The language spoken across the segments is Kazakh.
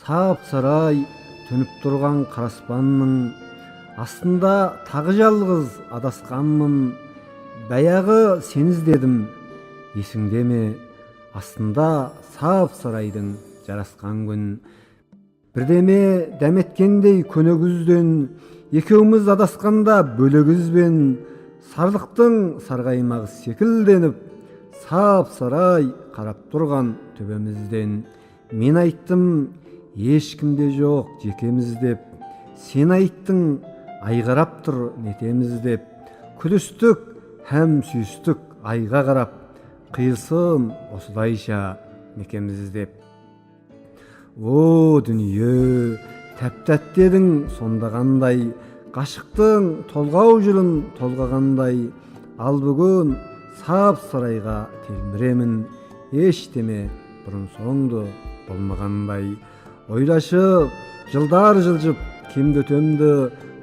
сап-сарай төнүп турган кара аспандын астында тагы жалгыз адасканмын. Баягы сени издедим, эсиңдеби? Астында сап-сарайдын жараскан күн. Бирдеме дәметкендей көнөгүздөн, экөөбүз адасканда бөлөгүзбен, сарлыктын саргаймагы секилденип, сап-сарай карап турган төбөмүздөн. Мен айттым, эч кимде жок жекемиз деп. Сен айттың, ай караптыр нетемиз деп. Күлүстүк һәм сүйүстүк айга карап, кыйылсын осулайча некемиз деп. О дүнүйө, тәп-тәтті едің сонда кандай, кашыктың толгау жүрүн толгагандай. Ал бүгүн сап-сарайга телмиремин, эчтеме бурун соңду болмагандай. Ойлашып, жылдар жылжып, ким өтөмдү,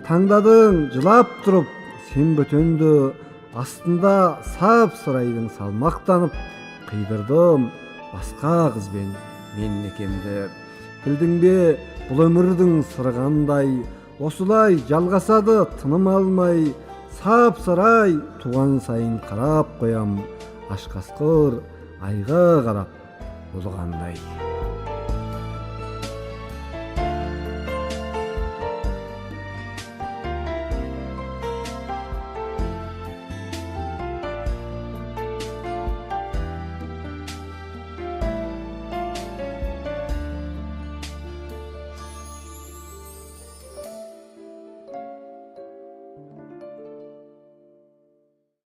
таңдадың жылап туруп, сен бөтөндү. Астында сап-сарайдың салмактанып, кыйдырдым башка кызбен мен некемди. Билдиңби, бул өмүрдүн сыры кандай, осулай жалгасады тыным алмай. Сап-сарай туган сайын карап коям, аш каскыр айга карап улгандай.